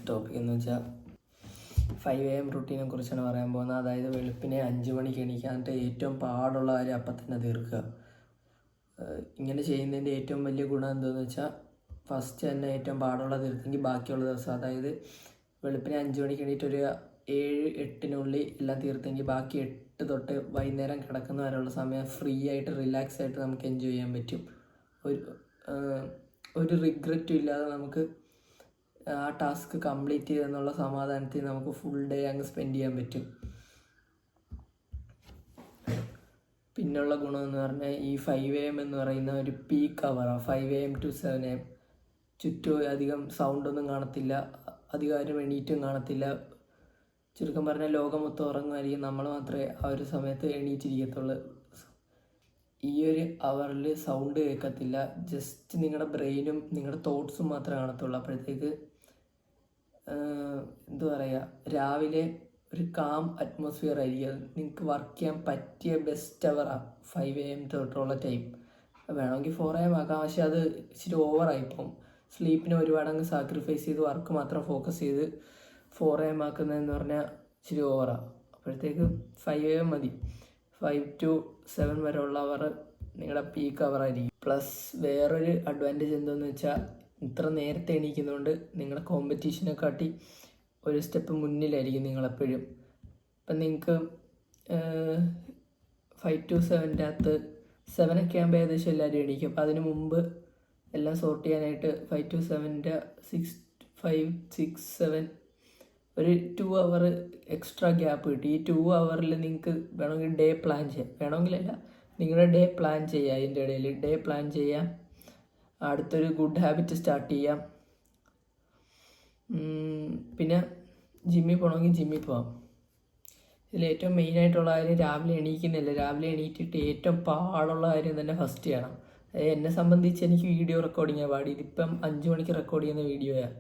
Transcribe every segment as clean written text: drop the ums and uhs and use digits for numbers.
Topic എന്ന് വെച്ചാൽ 5 AM റുട്ടീനെ കുറിച്ചാണ് പറയാൻ പോകുന്നത്. അതായത് വെളുപ്പിനെ 5 മണിക്ക് എണീക്കാനായിട്ട് ഏറ്റവും പാടുള്ള കാര്യം അപ്പം തന്നെ തീർക്കുക. ഇങ്ങനെ ചെയ്യുന്നതിൻ്റെ ഏറ്റവും വലിയ ഗുണം എന്താണെന്ന് വെച്ചാൽ ഫസ്റ്റ് തന്നെ ഏറ്റവും പാടുള്ള തീർത്തെങ്കിൽ ബാക്കിയുള്ള ദിവസം, അതായത് വെളുപ്പിനെ 5 മണിക്ക് എണീറ്റ് ഒരു 7-8 എല്ലാം തീർത്തെങ്കിൽ ബാക്കി 8 തൊട്ട് വൈകുന്നേരം കിടക്കുന്ന വരെയുള്ള സമയം ഫ്രീ ആയിട്ട് റിലാക്സ് ആയിട്ട് നമുക്ക് എൻജോയ് ചെയ്യാൻ പറ്റും. ഒരു റിഗ്രറ്റും ഇല്ലാതെ നമുക്ക് ആ ടാസ്ക് കംപ്ലീറ്റ് ചെയ്തെന്നുള്ള സമാധാനത്തിൽ നമുക്ക് ഫുൾ ഡേ അങ്ങ് സ്പെൻഡ് ചെയ്യാൻ പറ്റും. പിന്നുള്ള ഗുണമെന്ന് പറഞ്ഞാൽ ഈ 5 AM എന്ന് പറയുന്ന ഒരു പീക്ക് അവറാണ്. 5 AM to 7 AM ചുറ്റും അധികം സൗണ്ടൊന്നും കാണത്തില്ല, അധികം ആരും എണീറ്റും കാണത്തില്ല. ചുരുക്കം പറഞ്ഞാൽ ലോകം മൊത്തം ഉറങ്ങുമായിരിക്കും, നമ്മൾ മാത്രമേ ആ ഒരു സമയത്ത് എണീറ്റിരിക്കത്തുള്ളൂ. ഈ ഒരു അവറിൽ സൗണ്ട് കേൾക്കത്തില്ല, ജസ്റ്റ് നിങ്ങളുടെ ബ്രെയിനും നിങ്ങളുടെ തോട്ട്സും മാത്രമേ കാണത്തുള്ളൂ. അപ്പോഴത്തേക്ക് എന്താ പറയുക, രാവിലെ ഒരു കാം അറ്റ്മോസ്ഫിയർ ആയിരിക്കും. നിങ്ങൾക്ക് വർക്ക് ചെയ്യാൻ പറ്റിയ ബെസ്റ്റ് അവറാണ് 5 AM തൊട്ടുള്ള ടൈം. വേണമെങ്കിൽ 4 AM ആക്കാം, പക്ഷെ അത് ഇച്ചിരി ഓവറായിപ്പോവും. സ്ലീപ്പിനെ ഒരുപാട് അങ്ങ് സാക്രിഫൈസ് ചെയ്ത് വർക്ക് മാത്രം ഫോക്കസ് ചെയ്ത് 4 AM ആക്കുന്നതെന്ന് പറഞ്ഞാൽ ഇച്ചിരി ഓവറാണ്. അപ്പോഴത്തേക്ക് 5 AM മതി. 5 to 7 വരെ ഉള്ള അവർ നിങ്ങളുടെ പീക്ക് അവറായിരിക്കും. പ്ലസ് വേറൊരു അഡ്വാൻറ്റേജ് എന്താണെന്ന് വെച്ചാൽ ഇത്ര നേരത്തെ എണീക്കുന്നതുകൊണ്ട് നിങ്ങളുടെ കോമ്പറ്റീഷനെ കാട്ടി ഒരു സ്റ്റെപ്പ് മുന്നിലായിരിക്കും നിങ്ങളെപ്പോഴും. അപ്പം നിങ്ങൾക്ക് 5 to 7 അകത്ത് 7 ഒക്കെ ആകുമ്പോൾ ഏകദേശം എല്ലാവരും എണീക്കും. അപ്പോൾ അതിന് മുമ്പ് എല്ലാം സോർട്ട് ചെയ്യാനായിട്ട് 5 to 7 5, 6, 7 ഒരു 2 അവർ എക്സ്ട്രാ ഗ്യാപ്പ് കിട്ടി. ഈ 2 അവറിൽ നിങ്ങൾക്ക് വേണമെങ്കിൽ ഡേ പ്ലാൻ ചെയ്യാം, വേണമെങ്കിലല്ല നിങ്ങളുടെ ഡേ പ്ലാൻ ചെയ്യുക. അതിൻ്റെ ഇടയിൽ ഡേ പ്ലാൻ ചെയ്യാം, അടുത്തൊരു ഗുഡ് ഹാബിറ്റ് സ്റ്റാർട്ട് ചെയ്യാം. പിന്നെ ജിമ്മിൽ പോകണമെങ്കിൽ ജിമ്മിൽ പോകാം. ഇതിൽ ഏറ്റവും മെയിനായിട്ടുള്ള കാര്യം രാവിലെ എണീക്കുന്നില്ല. രാവിലെ എണീറ്റിട്ട് ഏറ്റവും പാടുള്ള കാര്യം തന്നെ ഫസ്റ്റ് ചെയ്യണം. എന്നെ സംബന്ധിച്ച് എനിക്ക് വീഡിയോ റെക്കോർഡിങ്ങാണ് പാടി. ഇതിപ്പം 5 മണിക്ക് റെക്കോർഡ് ചെയ്യുന്ന വീഡിയോയാണ്.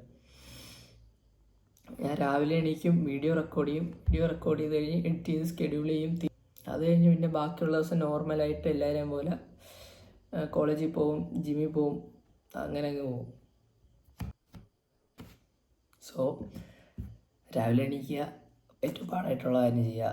ഞാൻ രാവിലെ എണീക്കും, വീഡിയോ റെക്കോർഡ് ചെയ്ത് കഴിഞ്ഞ് എഡിറ്റ് ചെയ്ത് സ്കെഡ്യൂൾ ചെയ്യും. അത് കഴിഞ്ഞ് പിന്നെ ബാക്കിയുള്ള ദിവസം നോർമലായിട്ട് എല്ലാവരെയും പോലെ കോളേജിൽ പോവും, ജിമ്മിൽ പോവും, അങ്ങനെ അങ്ങ് പോവും. സോ രാവിലെ എണീക്കുക, ഏറ്റവും പാടായിട്ടുള്ള കാര്യം ചെയ്യുക.